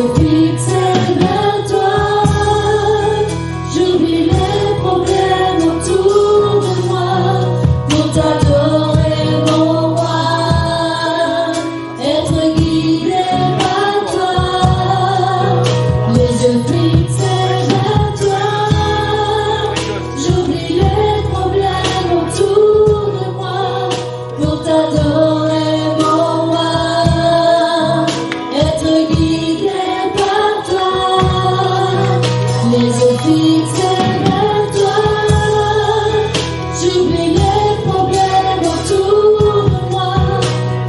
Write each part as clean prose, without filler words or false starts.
yeux fixés vers toi, j'oublie les problèmes autour de moi pour t'adorer mon roi, être guidé par toi. Les yeux fixés vers toi, j'oublie les problèmes autour de moi pour t'adorer mon roi, être guidé par toi. Les yeux fixés vers toi, j'oublie les problèmes autour de moi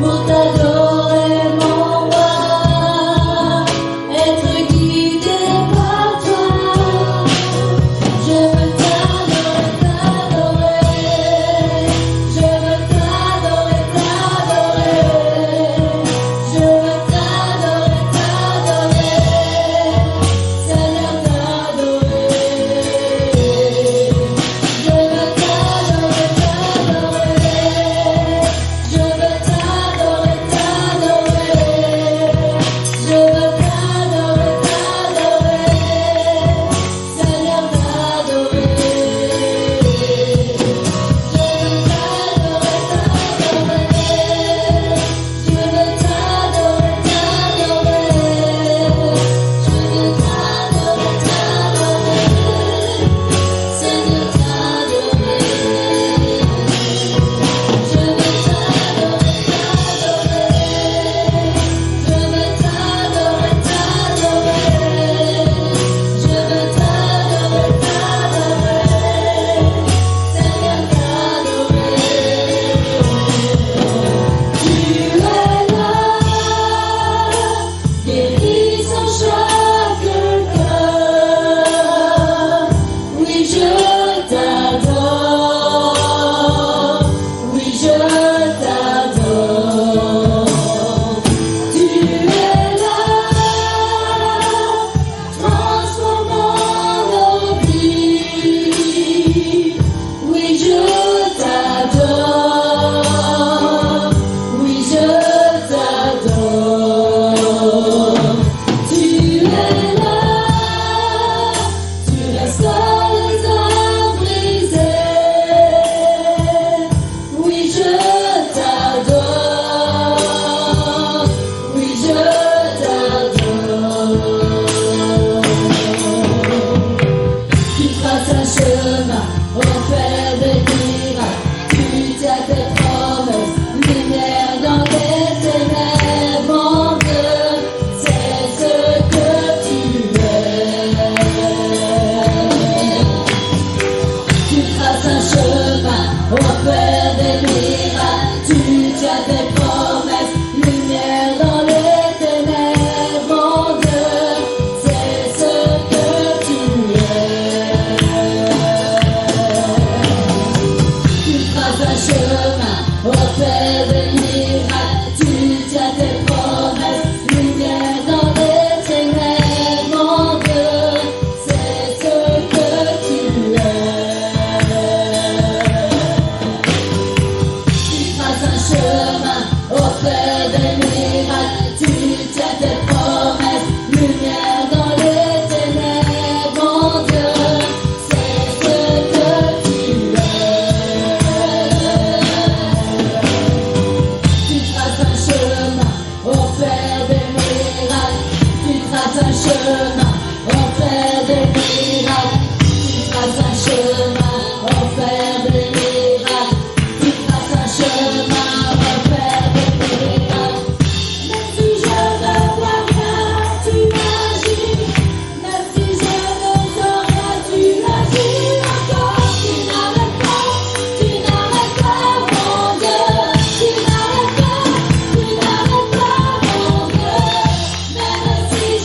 pour t'adorer mon roi, être guidé par toi. Je veux t'adorer, t'adorer, je veux t'adorer, t'adorer, je veux t'adorer, t'adorer, Seigneur t'adorer. Je veux t'adorer, t'adorer, je veux t'adorer, t'adorer, je veux t'adorer, t'adorer, Seigneur t'adorer.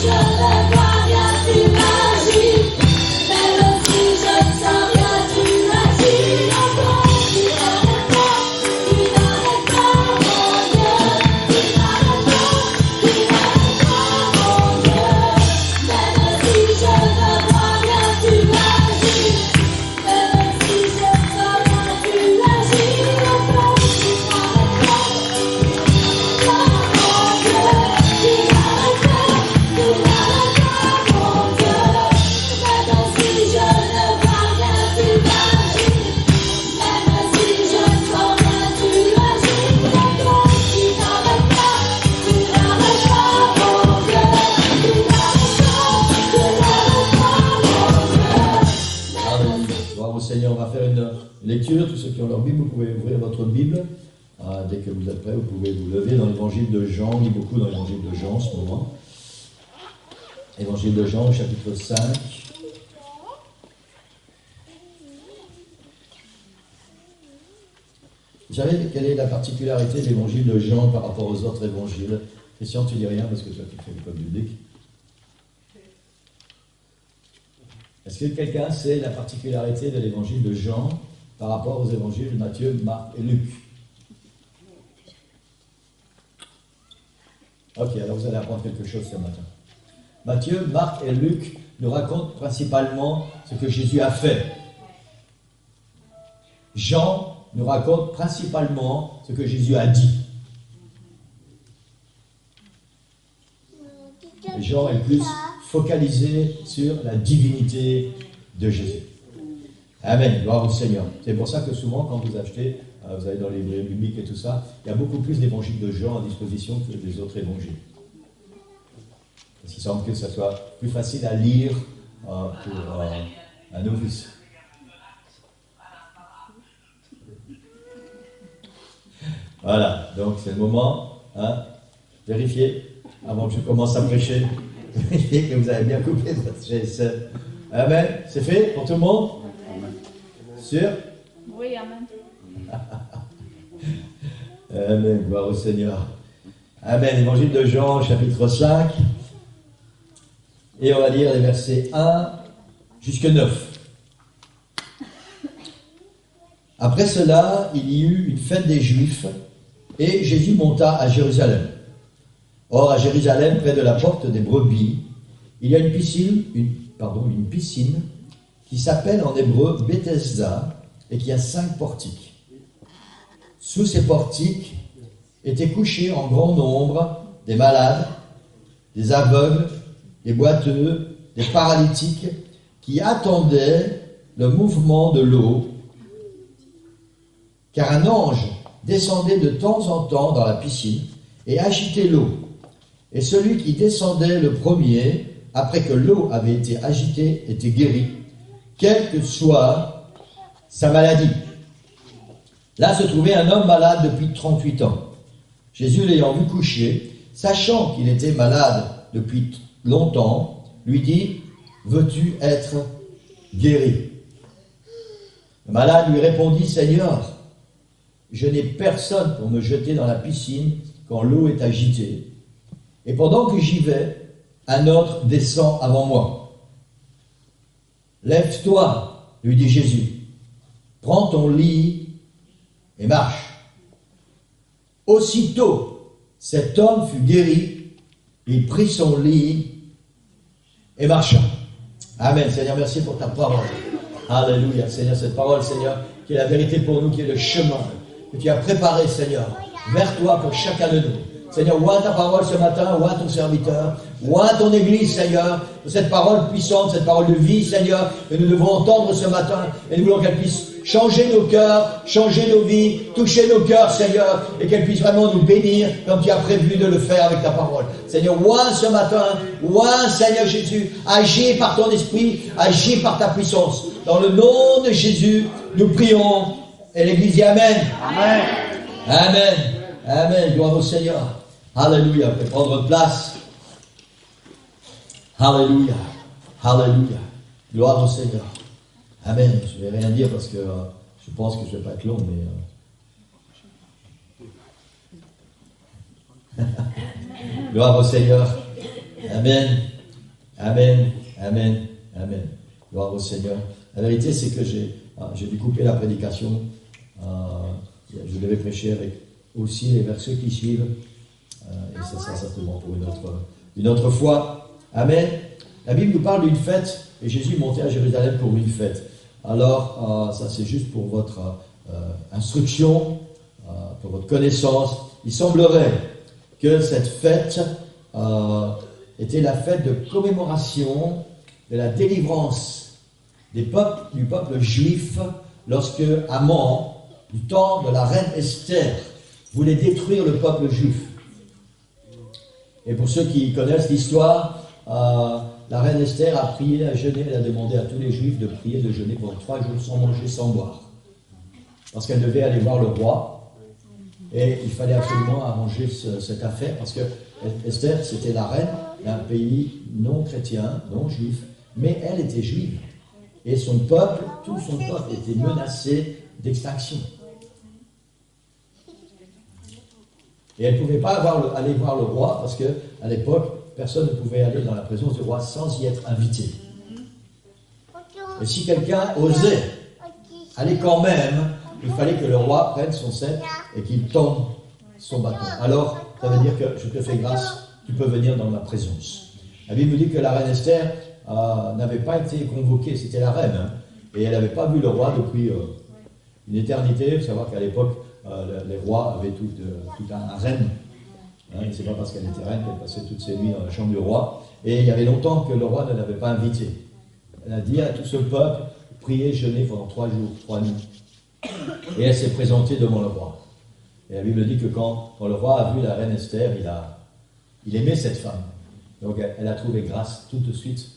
Je le vois bien, on va faire une lecture. Tous ceux qui ont leur Bible, vous pouvez ouvrir votre Bible. Dès que vous êtes prêts, vous pouvez vous lever dans l'évangile de Jean. On lit beaucoup dans l'évangile de Jean en ce moment. Évangile de Jean, au chapitre 5. Vous savez quelle est la particularité de l'évangile de Jean par rapport aux autres évangiles? Christian, tu dis rien parce que toi tu fais l'école biblique. Est-ce que quelqu'un sait la particularité de l'évangile de Jean par rapport aux évangiles de Matthieu, Marc et Luc? Ok, alors vous allez apprendre quelque chose ce matin. Matthieu, Marc et Luc nous racontent principalement ce que Jésus a fait. Jean nous raconte principalement ce que Jésus a dit. Et Jean est plus focalisé sur la divinité de Jésus. Amen, gloire au Seigneur. C'est pour ça que souvent, quand vous achetez, vous allez dans les librairies bibliques et tout ça, il y a beaucoup plus d'évangiles de Jean à disposition que des autres évangiles. Parce qu'il semble que ça soit plus facile à lire pour un novice. Voilà, donc c'est le moment, vérifiez, avant que je commence à prêcher, vérifiez que vous avez bien coupé votre GSM. Amen, c'est fait pour tout le monde? Sûr? Oui, amen. Amen, gloire au Seigneur. Amen, évangile de Jean, chapitre 5, et on va lire les versets 1 jusque 9. Après cela, il y eut une fête des Juifs, et Jésus monta à Jérusalem. Or, à Jérusalem, près de la porte des brebis, il y a une piscine qui s'appelle en hébreu Bethesda et qui a 5 portiques. Sous ces portiques étaient couchés en grand nombre des malades, des aveugles, des boiteux, des paralytiques qui attendaient le mouvement de l'eau, car un ange descendait de temps en temps dans la piscine et agitait l'eau. Et celui qui descendait le premier, après que l'eau avait été agitée, était guéri, quelle que soit sa maladie. Là se trouvait un homme malade depuis 38 ans. Jésus, l'ayant vu coucher, sachant qu'il était malade depuis longtemps, lui dit, « Veux-tu être guéri ?» Le malade lui répondit, « Seigneur, je n'ai personne pour me jeter dans la piscine quand l'eau est agitée. Et pendant que j'y vais, un autre descend avant moi. Lève-toi, lui dit Jésus, prends ton lit et marche. Aussitôt, cet homme fut guéri, il prit son lit et marcha. Amen. Seigneur, merci pour ta parole. Alléluia. Seigneur, cette parole, Seigneur, qui est la vérité pour nous, qui est le chemin que tu as préparé, Seigneur, vers toi pour chacun de nous. Seigneur, ouvre ta parole ce matin, ouvre ton serviteur, ouvre ton église, Seigneur, cette parole puissante, cette parole de vie, Seigneur, que nous devons entendre ce matin, et nous voulons qu'elle puisse changer nos cœurs, changer nos vies, toucher nos cœurs, Seigneur, et qu'elle puisse vraiment nous bénir comme tu as prévu de le faire avec ta parole. Seigneur, ouvre ce matin, ouvre, Seigneur Jésus, agis par ton esprit, agis par ta puissance. Dans le nom de Jésus, nous prions, et l'église dit Amen. Amen. Amen. Amen. Gloire au Seigneur. Alléluia. Vous pouvez prendre place. Alléluia. Alléluia. Gloire au Seigneur. Amen. Je ne vais rien dire parce que je pense que je ne vais pas être long, mais... Gloire au Seigneur. Amen. Amen. Amen. Amen. Gloire au Seigneur. La vérité, c'est que j'ai dû couper la prédication. Je devais prêcher avec aussi les versets qui suivent. Et ça sera certainement pour une autre fois. Amen. La Bible nous parle d'une fête. Et Jésus montait à Jérusalem pour une fête. Alors, ça c'est juste pour votre instruction, pour votre connaissance. Il semblerait que cette fête était la fête de commémoration de la délivrance du peuple juif lorsque Haman, du temps de la reine Esther, voulait détruire le peuple juif. Et pour ceux qui connaissent l'histoire, la reine Esther a prié, a jeûné, elle a demandé à tous les Juifs de prier, de jeûner pendant 3 jours sans manger, sans boire. Parce qu'elle devait aller voir le roi. Et il fallait absolument arranger cette affaire, parce que Esther, c'était la reine d'un pays non chrétien, non juif, mais elle était juive. Et son peuple, tout son peuple était menacé d'extinction. Et elle ne pouvait pas aller voir le roi, parce qu'à l'époque, personne ne pouvait aller dans la présence du roi sans y être invité. Et si quelqu'un osait aller quand même, il fallait que le roi prenne son sceptre et qu'il tombe son bâton. Alors, ça veut dire que je te fais grâce, tu peux venir dans ma présence. La Bible nous dit que la reine Esther n'avait pas été convoquée, c'était la reine, hein, et elle n'avait pas vu le roi depuis une éternité. Il faut savoir qu'à l'époque, les rois avaient tout un harem. Hein, et c'est pas parce qu'elle était reine qu'elle passait toutes ses nuits dans la chambre du roi. Et il y avait longtemps que le roi ne l'avait pas invitée. Elle a dit à tout ce peuple, priez, jeûnez pendant 3 jours, 3 nuits. Et elle s'est présentée devant le roi. Et la Bible dit que quand le roi a vu la reine Esther, il aimait cette femme. Donc elle a trouvé grâce tout de suite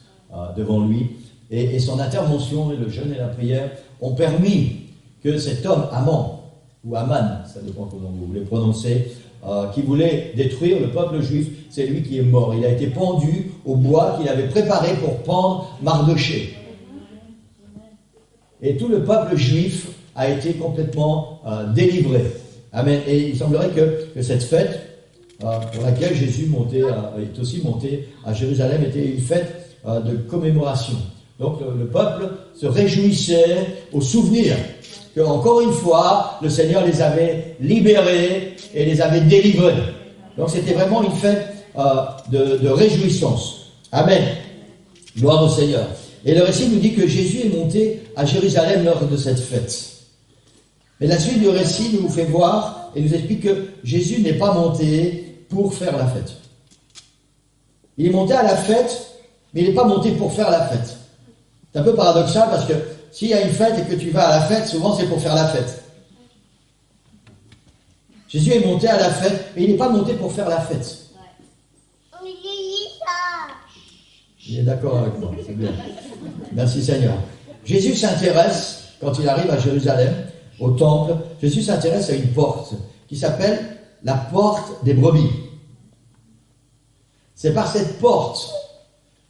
devant lui. Et son intervention, et le jeûne et la prière, ont permis que cet homme, Aman, ou Aman, ça dépend comment vous voulez prononcer, qui voulait détruire le peuple juif, c'est lui qui est mort. Il a été pendu au bois qu'il avait préparé pour pendre Mardochée. Et tout le peuple juif a été complètement délivré. Amen. Et il semblerait que cette fête, pour laquelle Jésus est aussi monté à Jérusalem, était une fête de commémoration. Donc le peuple se réjouissait au souvenir que, encore une fois, le Seigneur les avait libérés et les avait délivrés. Donc c'était vraiment une fête de réjouissance. Amen. Gloire au Seigneur. Et le récit nous dit que Jésus est monté à Jérusalem lors de cette fête. Mais la suite du récit nous fait voir et nous explique que Jésus n'est pas monté pour faire la fête. Il est monté à la fête, mais il n'est pas monté pour faire la fête. C'est un peu paradoxal parce que s'il y a une fête et que tu vas à la fête, souvent c'est pour faire la fête. Jésus est monté à la fête, mais il n'est pas monté pour faire la fête. Il est d'accord avec moi, c'est bien. Merci Seigneur. Jésus s'intéresse, quand il arrive à Jérusalem, au temple, Jésus s'intéresse à une porte qui s'appelle la porte des brebis. C'est par cette porte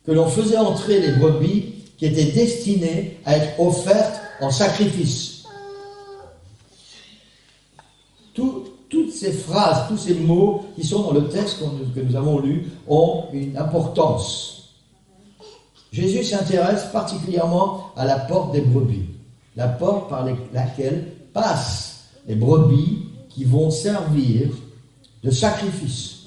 que l'on faisait entrer les brebis qui étaient destinées à être offertes en sacrifice. Toutes ces phrases, tous ces mots qui sont dans le texte que nous avons lu ont une importance. Jésus s'intéresse particulièrement à la porte des brebis, la porte par laquelle passent les brebis qui vont servir de sacrifice.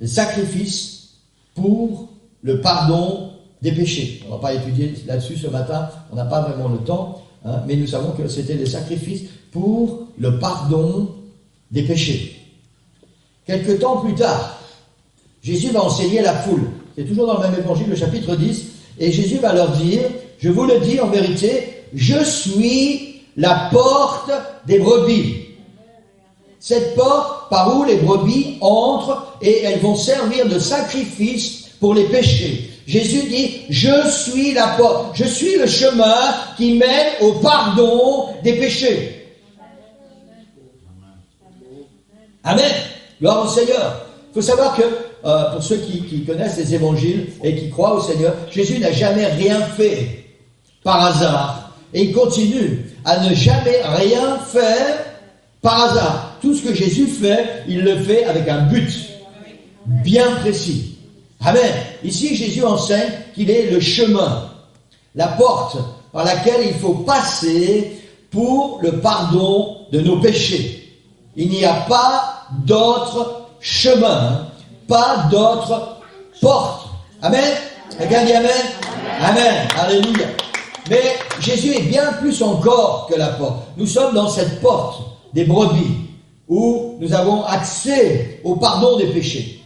Les sacrifices pour le pardon des péchés. On ne va pas étudier là-dessus ce matin, on n'a pas vraiment le temps, hein, mais nous savons que c'était des sacrifices pour le pardon des péchés. Quelque temps plus tard, Jésus va enseigner la foule. C'est toujours dans le même évangile, le chapitre 10, et Jésus va leur dire, je vous le dis en vérité, je suis la porte des brebis. Cette porte par où les brebis entrent et elles vont servir de sacrifice pour les péchés. Jésus dit, je suis la porte, je suis le chemin qui mène au pardon des péchés. Amen. Gloire au Seigneur. Il faut savoir que, pour ceux qui connaissent les évangiles et qui croient au Seigneur, Jésus n'a jamais rien fait par hasard. Et il continue à ne jamais rien faire par hasard. Tout ce que Jésus fait, il le fait avec un but bien précis. Amen. Ici, Jésus enseigne qu'il est le chemin, la porte par laquelle il faut passer pour le pardon de nos péchés. Il n'y a pas d'autre chemin, pas d'autre porte. Amen. Quelqu'un dit Amen. Amen. Alléluia. Mais Jésus est bien plus encore que la porte. Nous sommes dans cette porte des brebis où nous avons accès au pardon des péchés.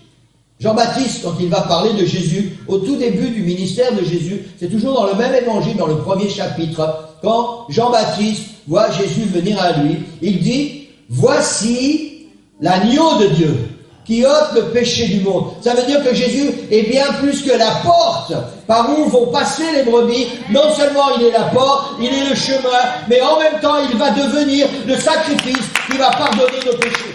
Jean-Baptiste, quand il va parler de Jésus, au tout début du ministère de Jésus, c'est toujours dans le même évangile, dans le premier chapitre, quand Jean-Baptiste voit Jésus venir à lui, il dit, voici l'agneau de Dieu qui ôte le péché du monde. Ça veut dire que Jésus est bien plus que la porte par où vont passer les brebis. Non seulement il est la porte, il est le chemin, mais en même temps il va devenir le sacrifice qui va pardonner nos péchés.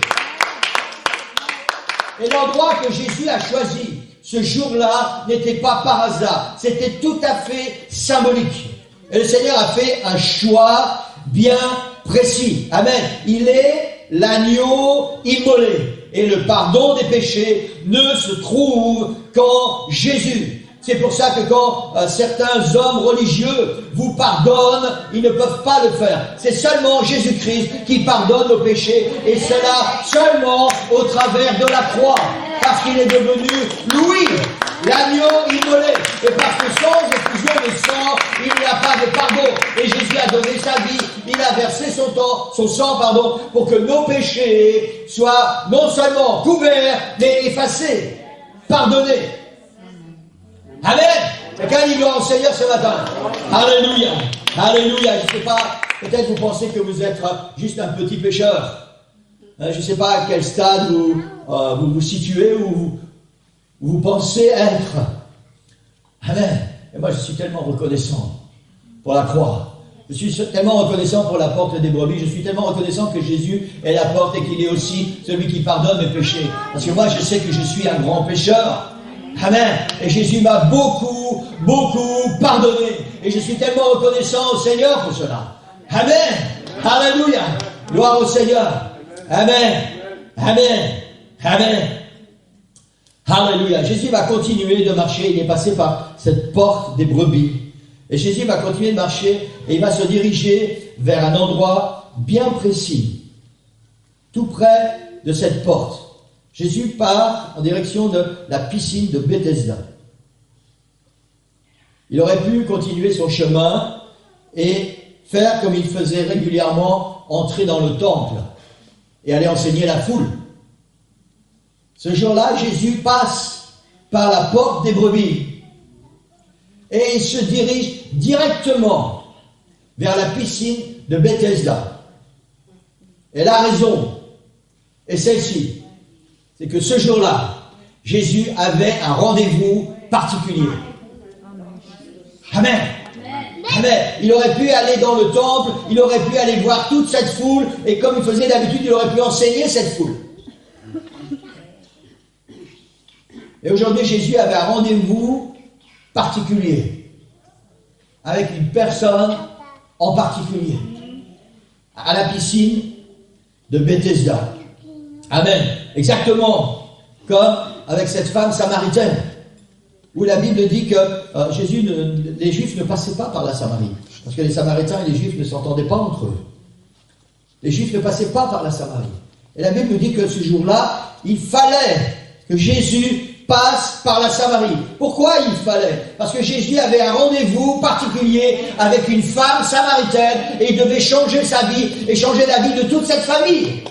Et l'endroit que Jésus a choisi ce jour-là n'était pas par hasard, c'était tout à fait symbolique. Et le Seigneur a fait un choix bien précis. Amen. Il est l'agneau immolé. Et le pardon des péchés ne se trouve qu'en Jésus. C'est pour ça que quand certains hommes religieux vous pardonnent, ils ne peuvent pas le faire. C'est seulement Jésus-Christ qui pardonne nos péchés. Et cela seulement au travers de la croix. Parce qu'il est devenu lui, l'agneau immolé. Et parce que sans effusion de sang, il n'y a pas de pardon. Et Jésus a donné sa vie, il a versé son sang, pour que nos péchés soient non seulement couverts, mais effacés, pardonnés. Amen. Quelqu'un dit gloire au Seigneur ce matin. Alléluia. Alléluia. Je ne sais pas, peut-être vous pensez que vous êtes juste un petit pécheur. Je ne sais pas à quel stade vous vous situez ou vous pensez être. Amen. Et moi je suis tellement reconnaissant pour la croix. Je suis tellement reconnaissant pour la porte des brebis. Je suis tellement reconnaissant que Jésus est la porte et qu'il est aussi celui qui pardonne mes péchés. Parce que moi je sais que je suis un grand pécheur. Amen. Et Jésus m'a beaucoup pardonné. Et je suis tellement reconnaissant au Seigneur pour cela. Amen. Alléluia. Gloire au Seigneur. Amen. Amen. Amen. Alléluia. Jésus va continuer de marcher. Il est passé par cette porte des brebis. Et Jésus va continuer de marcher et il va se diriger vers un endroit bien précis, tout près de cette porte. Jésus part en direction de la piscine de Bethesda. Il aurait pu continuer son chemin et faire comme il faisait régulièrement, entrer dans le temple et aller enseigner la foule. Ce jour-là, Jésus passe par la porte des brebis et il se dirige directement vers la piscine de Bethesda. Et la raison est celle-ci. C'est que ce jour-là, Jésus avait un rendez-vous particulier. Amen. Amen. Il aurait pu aller dans le temple, il aurait pu aller voir toute cette foule, et comme il faisait d'habitude, il aurait pu enseigner cette foule. Et aujourd'hui, Jésus avait un rendez-vous particulier, avec une personne en particulier, à la piscine de Bethesda. Amen. Exactement comme avec cette femme samaritaine, où la Bible dit que les Juifs ne passaient pas par la Samarie, parce que les Samaritains et les Juifs ne s'entendaient pas entre eux. Les Juifs ne passaient pas par la Samarie. Et la Bible dit que ce jour-là, il fallait que Jésus passe par la Samarie. Pourquoi il fallait? Parce que Jésus avait un rendez-vous particulier avec une femme samaritaine et il devait changer sa vie et changer la vie de toute cette famille.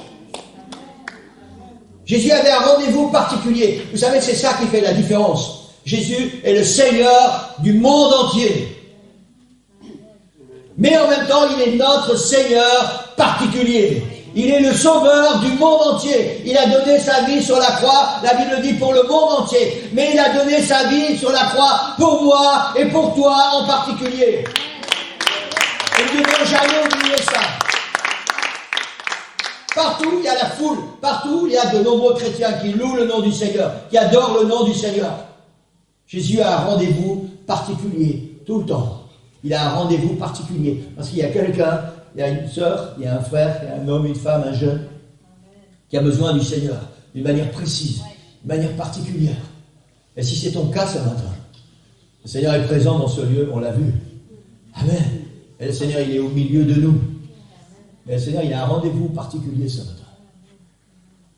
Jésus avait un rendez-vous particulier. Vous savez, c'est ça qui fait la différence. Jésus est le Seigneur du monde entier. Mais en même temps, il est notre Seigneur particulier. Il est le sauveur du monde entier. Il a donné sa vie sur la croix, la Bible dit pour le monde entier. Mais il a donné sa vie sur la croix pour moi et pour toi en particulier. Et nous ne devons jamais oublier ça. Partout, il y a la foule. Partout, il y a de nombreux chrétiens qui louent le nom du Seigneur, qui adorent le nom du Seigneur. Jésus a un rendez-vous particulier, tout le temps. Il a un rendez-vous particulier. Parce qu'il y a quelqu'un, il y a une sœur, il y a un frère, il y a un homme, une femme, un jeune, qui a besoin du Seigneur, d'une manière précise, d'une manière particulière. Et si c'est ton cas ce matin, le Seigneur est présent dans ce lieu, on l'a vu. Amen. Et le Seigneur, il est au milieu de nous. Mais le Seigneur, il a un rendez-vous particulier ce matin.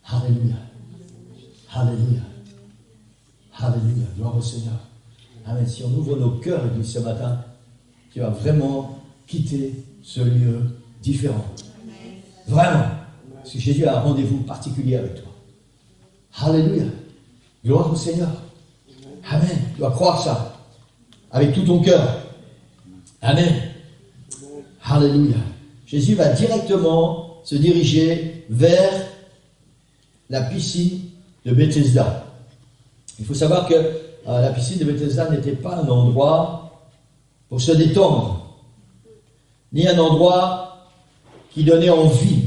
Alléluia. Alléluia. Alléluia. Gloire au Seigneur. Amen. Si on ouvre nos cœurs, Église, ce matin, tu vas vraiment quitter ce lieu différent. Vraiment. Parce que Jésus a un rendez-vous particulier avec toi. Alléluia. Gloire au Seigneur. Amen. Tu dois croire ça. Avec tout ton cœur. Amen. Alléluia. Jésus va directement se diriger vers la piscine de Bethesda. Il faut savoir que la piscine de Bethesda n'était pas un endroit pour se détendre, ni un endroit qui donnait envie.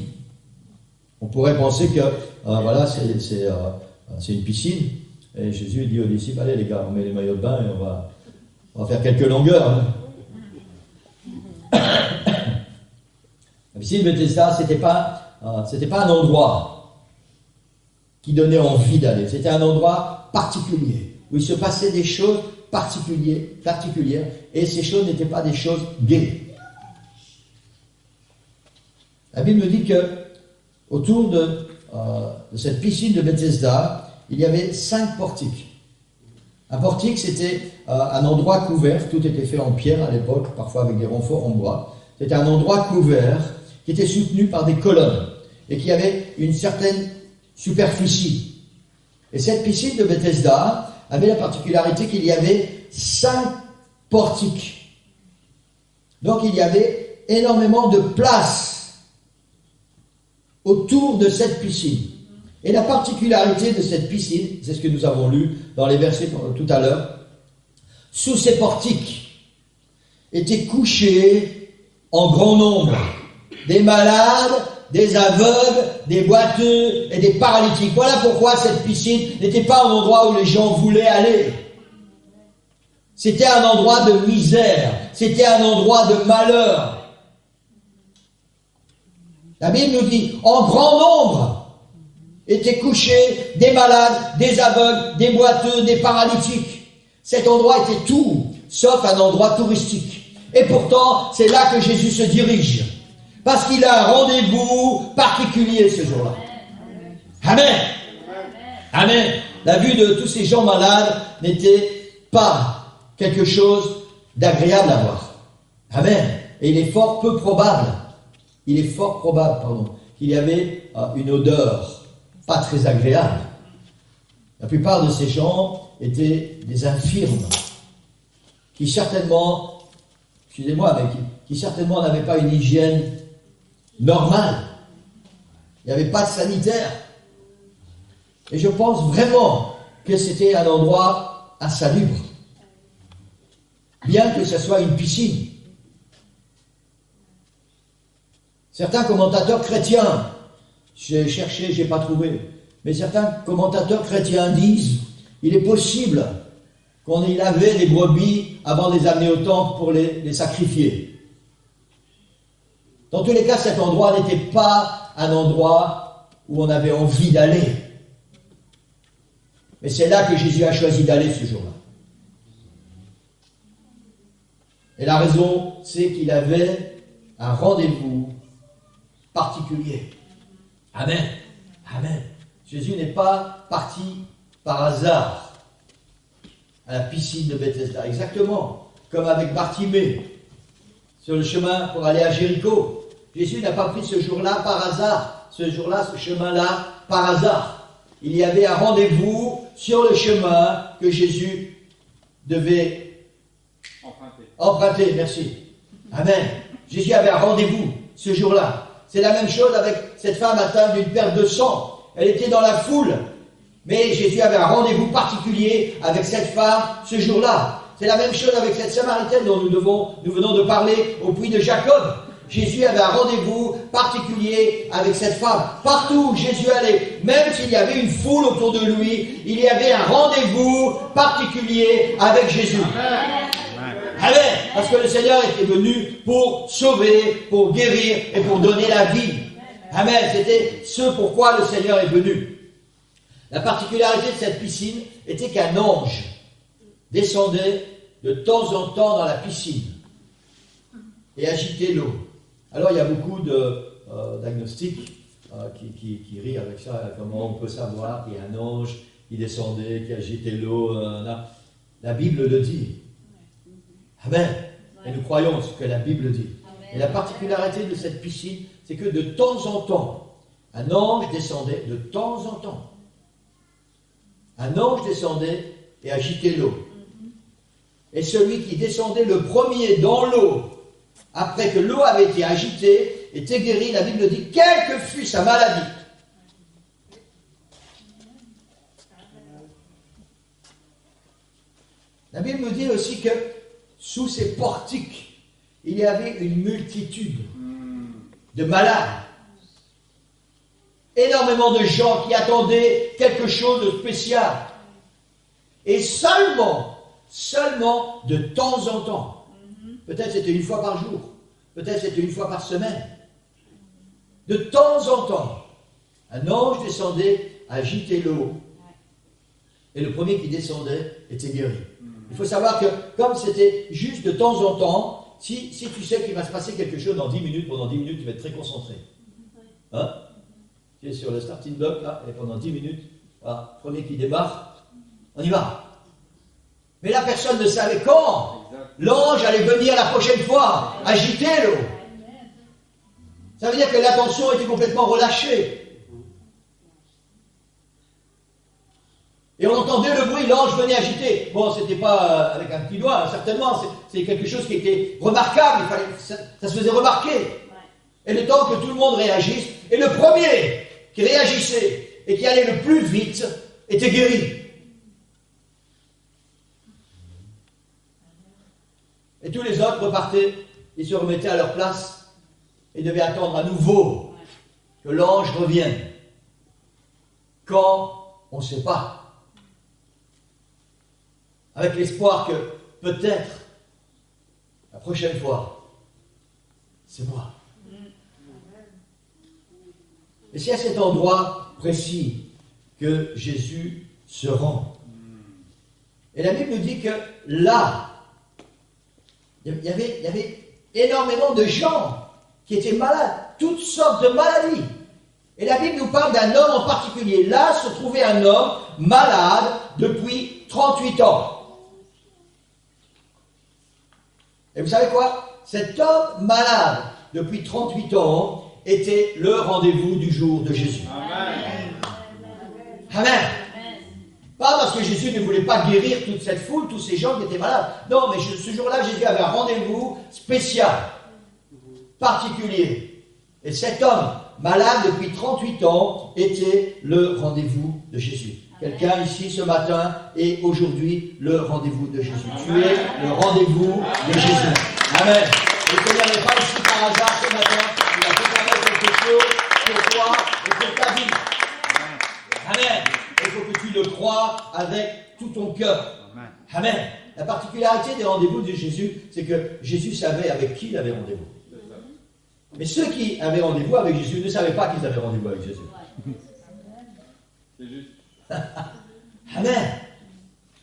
On pourrait penser que voilà, c'est une piscine, et Jésus dit aux disciples, allez les gars, on met les maillots de bain et on va faire quelques longueurs. Hein. La piscine de Bethesda, c'était pas un endroit qui donnait envie d'aller. C'était un endroit particulier, où il se passait des choses particulières, et ces choses n'étaient pas des choses gaies. La Bible nous dit que autour de cette piscine de Bethesda, il y avait 5 portiques. Un portique, c'était un endroit couvert, tout était fait en pierre à l'époque, parfois avec des renforts en bois. C'était un endroit couvert qui était soutenu par des colonnes et qui avait une certaine superficie. Et cette piscine de Bethesda avait la particularité qu'il y avait 5 portiques. Donc il y avait énormément de place autour de cette piscine. Et la particularité de cette piscine, c'est ce que nous avons lu dans les versets tout à l'heure, sous ces portiques étaient couchés en grand nombre des malades, des aveugles, des boiteux et des paralytiques. Voilà pourquoi cette piscine n'était pas un endroit où les gens voulaient aller. C'était un endroit de misère, c'était un endroit de malheur. La Bible nous dit, en grand nombre étaient couchés des malades, des aveugles, des boiteux, des paralytiques. Cet endroit était tout, sauf un endroit touristique. Et pourtant, c'est là que Jésus se dirige. Parce qu'il a un rendez-vous particulier ce jour-là. Amen. Amen. La vue de tous ces gens malades n'était pas quelque chose d'agréable à voir. Amen. Et il est fort probable qu'il y avait une odeur pas très agréable. La plupart de ces gens étaient des infirmes qui certainement, qui certainement n'avaient pas une hygiène normale. Il n'y avait pas de sanitaire. Et je pense vraiment que c'était un endroit insalubre. Bien que ce soit une piscine. Certains commentateurs chrétiens, j'ai cherché, je n'ai pas trouvé, mais certains commentateurs chrétiens disent il est possible qu'on y lavait les brebis avant de les amener au temple pour les sacrifier. Dans tous les cas, cet endroit n'était pas un endroit où on avait envie d'aller. Mais c'est là que Jésus a choisi d'aller ce jour-là. Et la raison, c'est qu'il avait un rendez-vous particulier. Amen. Amen. Jésus n'est pas parti par hasard à la piscine de Bethesda. Exactement comme avec Bartimée sur le chemin pour aller à Jéricho. Jésus n'a pas pris ce jour-là par hasard. Ce chemin-là par hasard. Il y avait un rendez-vous sur le chemin que Jésus devait emprunter. Merci. Amen. Jésus avait un rendez-vous ce jour-là. C'est la même chose avec cette femme atteinte d'une perte de sang. Elle était dans la foule. Mais Jésus avait un rendez-vous particulier avec cette femme ce jour-là. C'est la même chose avec cette Samaritaine dont nous venons de parler au puits de Jacob. Jésus avait un rendez-vous particulier avec cette femme. Partout où Jésus allait, même s'il y avait une foule autour de lui, il y avait un rendez-vous particulier avec Jésus. Amen. Parce que le Seigneur était venu pour sauver, pour guérir et pour donner la vie. Amen. C'était ce pourquoi le Seigneur est venu. La particularité de cette piscine était qu'un ange descendait de temps en temps dans la piscine et agitait l'eau. Alors il y a beaucoup d'agnostiques qui rient avec ça. Comment on peut savoir qu'il y a un ange qui descendait, qui agitait l'eau. La Bible le dit. Amen. Et nous croyons ce que la Bible dit. Et la particularité de cette piscine, c'est que de temps en temps, un ange descendait de temps en temps. Un ange descendait et agitait l'eau. Et celui qui descendait le premier dans l'eau, après que l'eau avait été agitée, était guéri. La Bible dit, quelle que fût sa maladie. La Bible nous dit aussi que sous ces portiques, il y avait une multitude de malades. Énormément de gens qui attendaient quelque chose de spécial. Et seulement de temps en temps, peut-être c'était une fois par jour, peut-être c'était une fois par semaine, de temps en temps, un ange descendait agiter l'eau. Et le premier qui descendait était guéri. Il faut savoir que comme c'était juste de temps en temps, si tu sais qu'il va se passer quelque chose dans 10 minutes, pendant 10 minutes, tu vas être très concentré. Hein? Tu es sur le starting block, là, et pendant 10 minutes, voilà, premier qui démarre, on y va. Mais la personne ne savait quand l'ange allait venir la prochaine fois, agiter l'eau. Ça veut dire que l'attention était complètement relâchée. Et on entendait le bruit, l'ange venait agiter. Bon, c'était pas avec un petit doigt, certainement, c'est quelque chose qui était remarquable, ça se faisait remarquer. Et le temps que tout le monde réagisse, et le premier qui réagissait et qui allait le plus vite était guéri. Et tous les autres repartaient, ils se remettaient à leur place et devaient attendre à nouveau que l'ange revienne. Quand, on ne sait pas. Avec l'espoir que peut-être la prochaine fois, c'est moi. Et c'est à cet endroit précis que Jésus se rend. Et la Bible nous dit que là, il y avait énormément de gens qui étaient malades, toutes sortes de maladies. Et la Bible nous parle d'un homme en particulier. Là se trouvait un homme malade depuis 38 ans. Et vous savez quoi? Cet homme malade depuis 38 ans était le rendez-vous du jour de Jésus. Amen. Amen. Pas parce que Jésus ne voulait pas guérir toute cette foule, tous ces gens qui étaient malades. Non, mais ce jour-là, Jésus avait un rendez-vous spécial, particulier. Et cet homme malade depuis 38 ans était le rendez-vous de Jésus. Quelqu'un ici ce matin est aujourd'hui le rendez-vous de Jésus. Tu es le rendez-vous de Jésus. Amen. Et tu n'es pas ici par hasard ce matin. Il a préparé quelque chose pour toi et pour ta vie. Amen. Il faut que tu le crois avec tout ton cœur. Amen. La particularité des rendez-vous de Jésus, c'est que Jésus savait avec qui il avait rendez-vous. Mais ceux qui avaient rendez-vous avec Jésus ne savaient pas qu'ils avaient rendez-vous avec Jésus. C'est juste. Amen.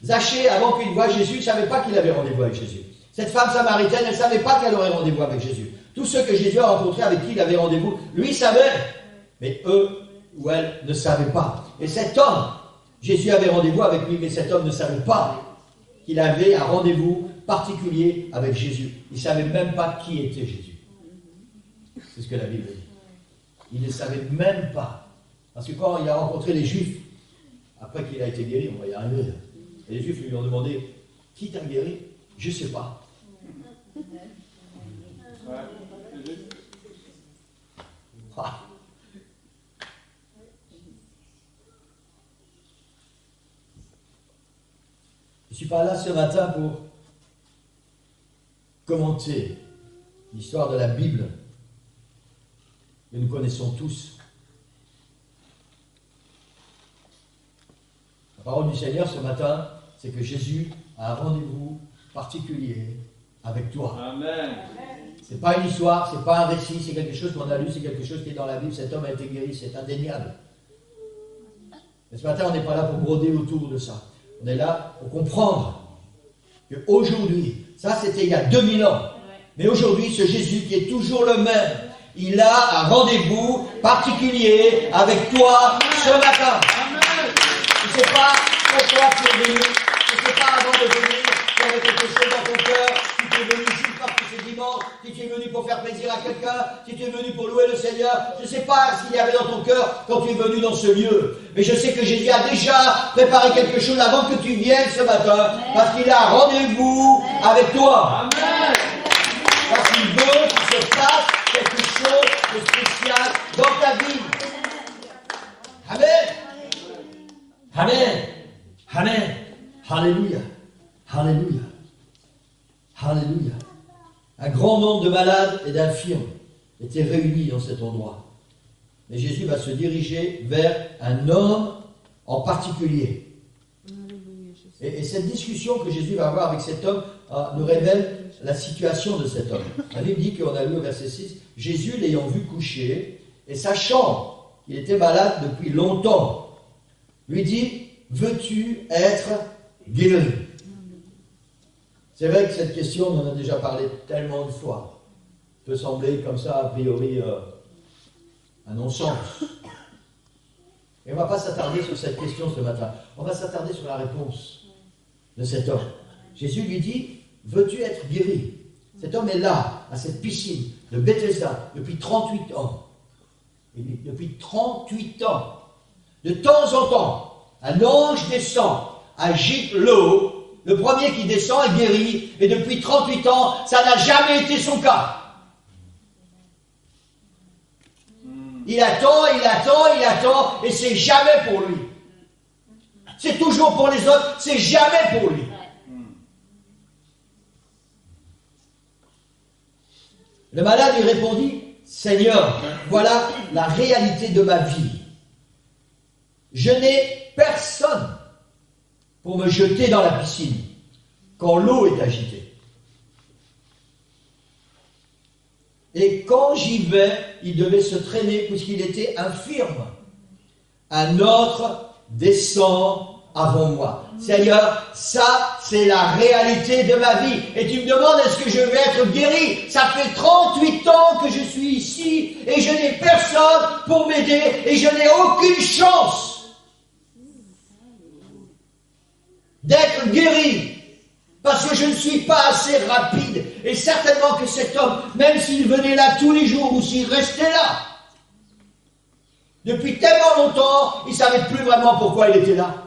Zachée, avant qu'il voie Jésus, ne savait pas qu'il avait rendez-vous avec Jésus. Cette femme samaritaine, elle ne savait pas qu'elle aurait rendez-vous avec Jésus. Tous ceux que Jésus a rencontrés avec qui il avait rendez-vous, lui savait, mais eux ou elle ne savaient pas. Et cet homme, Jésus avait rendez-vous avec lui, mais cet homme ne savait pas qu'il avait un rendez-vous particulier avec Jésus. Il ne savait même pas qui était Jésus. C'est ce que la Bible dit. Il ne savait même pas. Parce que quand il a rencontré les Juifs, après qu'il a été guéri, on va y arriver. Et les Juifs lui ont demandé, qui t'a guéri? Je ne sais pas. Ah. Je ne suis pas là ce matin pour commenter l'histoire de la Bible que nous connaissons tous. La parole du Seigneur ce matin, c'est que Jésus a un rendez-vous particulier avec toi. Amen. C'est pas une histoire, c'est pas un récit, c'est quelque chose qu'on a lu, c'est quelque chose qui est dans la Bible. Cet homme a été guéri, c'est indéniable. Mais ce matin, on n'est pas là pour broder autour de ça. On est là pour comprendre qu'aujourd'hui, ça c'était il y a 2000 ans, mais aujourd'hui, ce Jésus qui est toujours le même, il a un rendez-vous particulier avec toi ce matin. Tu ne sais pas pourquoi tu es venu, tu ne sais pas avant de venir, tu avais quelque chose dans ton cœur, si tu es venu juste parce que c'est dimanche, si tu es venu pour faire plaisir à quelqu'un, si tu es venu pour louer le Seigneur, je ne sais pas s'il y avait dans ton cœur quand tu es venu dans ce lieu. Mais je sais que Jésus a déjà préparé quelque chose avant que tu viennes ce matin, parce qu'il a un rendez-vous avec toi. Amen. Parce qu'il veut qu'il se passe quelque chose de spécial dans ta vie. Amen. Amen. Amen. Alléluia. Alléluia. Alléluia. Un grand nombre de malades et d'infirmes étaient réunis dans cet endroit. Mais Jésus va se diriger vers un homme en particulier. Et cette discussion que Jésus va avoir avec cet homme nous révèle la situation de cet homme. La Bible dit qu'on a lu au verset 6, Jésus l'ayant vu coucher, et sachant qu'il était malade depuis longtemps, lui dit, veux-tu être guéri? C'est vrai que cette question, on en a déjà parlé tellement de fois. Peut sembler comme ça, a priori, un non-sens. Et on ne va pas s'attarder sur cette question ce matin. On va s'attarder sur la réponse de cet homme. Jésus lui dit, veux-tu être guéri? Cet homme est là, à cette piscine de Bethesda, depuis 38 ans. Et depuis 38 ans. De temps en temps, un ange descend, agite l'eau. Le premier qui descend est guéri. Et depuis 38 ans, ça n'a jamais été son cas. Il attend, et c'est jamais pour lui. C'est toujours pour les autres, c'est jamais pour lui. Le malade lui répondit, Seigneur, voilà la réalité de ma vie. Je n'ai personne pour me jeter dans la piscine quand l'eau est agitée. Et quand j'y vais, il devait se traîner puisqu'il était infirme. Un autre descend avant moi. Seigneur, ça, c'est la réalité de ma vie. Et tu me demandes, est-ce que je vais être guéri? Ça fait 38 ans que je suis ici et je n'ai personne pour m'aider et je n'ai aucune chance d'être guéri. Parce que je ne suis pas assez rapide. Et certainement que cet homme, même s'il venait là tous les jours ou s'il restait là, depuis tellement longtemps, il ne savait plus vraiment pourquoi il était là.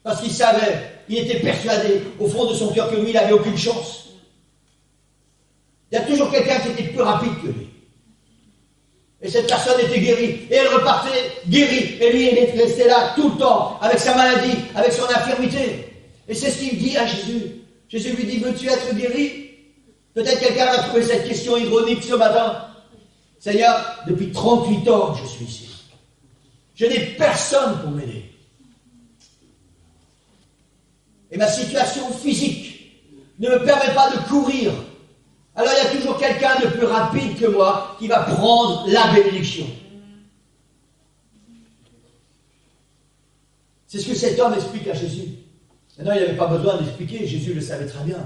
Parce qu'il savait, il était persuadé au fond de son cœur que lui, il n'avait aucune chance. Il y a toujours quelqu'un qui était plus rapide que lui. Et cette personne était guérie. Et elle repartait guérie. Et lui, il est resté là tout le temps, avec sa maladie, avec son infirmité. Et c'est ce qu'il dit à Jésus. Jésus lui dit, veux-tu être guéri? Peut-être quelqu'un va trouver cette question ironique ce matin. Seigneur, depuis 38 ans, je suis ici. Je n'ai personne pour m'aider. Et ma situation physique ne me permet pas de courir. Alors il y a toujours quelqu'un de plus rapide que moi qui va prendre la bénédiction. C'est ce que cet homme explique à Jésus. Maintenant, il n'avait pas besoin d'expliquer, Jésus le savait très bien.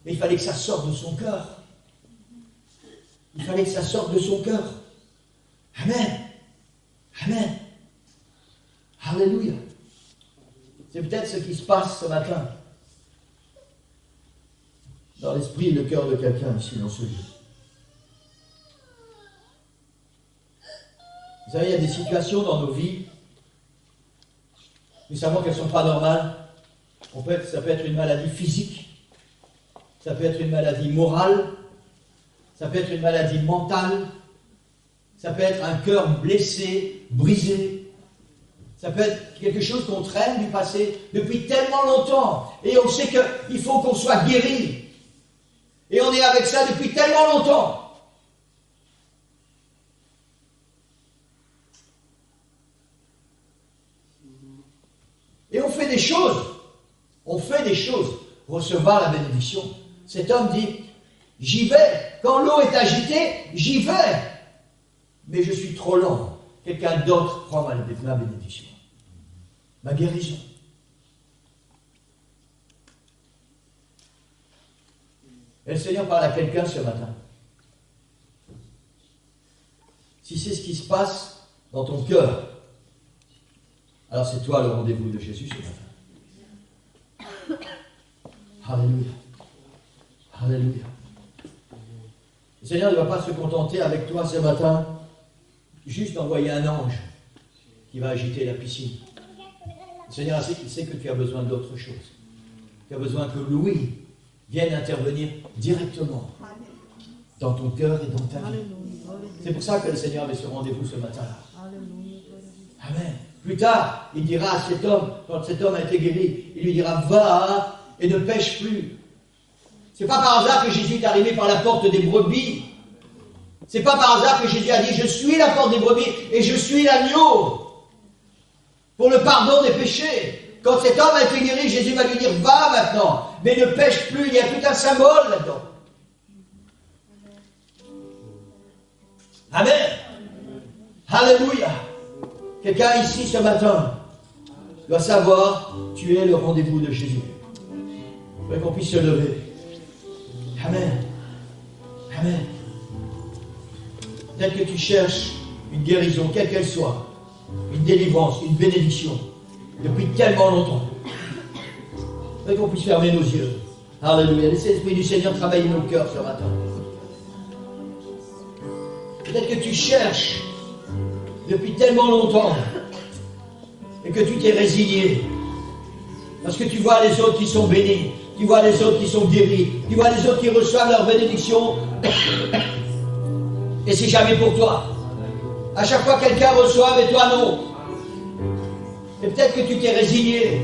Mais il fallait que ça sorte de son cœur. Il fallait que ça sorte de son cœur. Amen. Amen. Alléluia. C'est peut-être ce qui se passe ce matin dans l'esprit et le cœur de quelqu'un ici dans ce lieu. Vous savez, il y a des situations dans nos vies, nous savons qu'elles ne sont pas normales. Ça peut être une maladie physique, ça peut être une maladie morale, ça peut être une maladie mentale, ça peut être un cœur blessé, brisé, ça peut être quelque chose qu'on traîne du passé depuis tellement longtemps, et on sait qu'il faut qu'on soit guéri, et on est avec ça depuis tellement longtemps. Et on fait des choses pour recevoir la bénédiction. Cet homme dit, j'y vais, quand l'eau est agitée, j'y vais, mais je suis trop lent. Quelqu'un d'autre prend ma bénédiction, ma guérison. Et le Seigneur parle à quelqu'un ce matin. Si c'est ce qui se passe dans ton cœur, alors c'est toi le rendez-vous de Jésus ce matin. Alléluia. Alléluia. Le Seigneur ne va pas se contenter avec toi ce matin juste d'envoyer un ange qui va agiter la piscine. Le Seigneur sait que tu as besoin d'autre chose. Tu as besoin que Louis vienne intervenir directement dans ton cœur et dans ta vie. C'est pour ça que le Seigneur avait ce rendez-vous ce matin. Amen. Plus tard, il dira à cet homme, quand cet homme a été guéri, il lui dira, va et ne pêche plus. C'est pas par hasard que Jésus est arrivé par la porte des brebis. C'est pas par hasard que Jésus a dit, je suis la porte des brebis et je suis l'agneau pour le pardon des péchés. Quand cet homme a été guéri, Jésus va lui dire, va maintenant, mais ne pêche plus. Il y a tout un symbole là-dedans. Amen. Alléluia. Quelqu'un ici ce matin doit savoir, tu es le rendez-vous de Jésus. Il faudrait qu'on puisse se lever. Amen. Amen. Peut-être que tu cherches une guérison, quelle qu'elle soit, une délivrance, une bénédiction, depuis tellement longtemps. Il faudrait qu'on puisse fermer nos yeux. Alléluia. Laissez l'Esprit du Seigneur travailler nos cœurs ce matin. Peut-être que tu cherches depuis tellement longtemps et que tu t'es résigné parce que tu vois les autres qui sont bénis, tu vois les autres qui sont guéris, tu vois les autres qui reçoivent leur bénédiction et c'est jamais pour toi. À chaque fois quelqu'un reçoit mais toi non. Et peut-être que tu t'es résigné,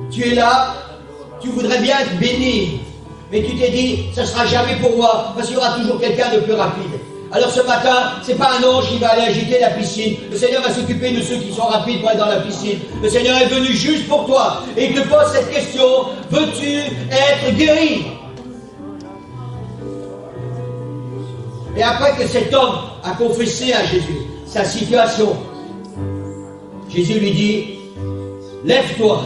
tu es là, tu voudrais bien être béni, mais tu t'es dit ça ne sera jamais pour moi parce qu'il y aura toujours quelqu'un de plus rapide. Alors ce matin, c'est pas un ange qui va aller agiter la piscine. Le Seigneur va s'occuper de ceux qui sont rapides pour aller dans la piscine. Le Seigneur est venu juste pour toi. Et il te pose cette question, veux-tu être guéri? Et après que cet homme a confessé à Jésus sa situation, Jésus lui dit, lève-toi,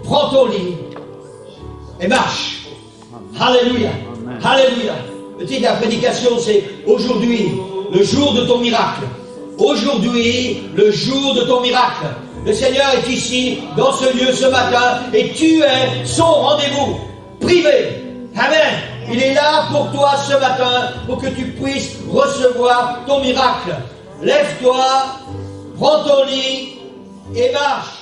prends ton lit et marche. Alléluia. Alléluia. Le titre de la prédication, c'est aujourd'hui, le jour de ton miracle. Aujourd'hui, le jour de ton miracle. Le Seigneur est ici, dans ce lieu, ce matin, et tu es son rendez-vous privé. Amen. Il est là pour toi ce matin, pour que tu puisses recevoir ton miracle. Lève-toi, prends ton lit et marche.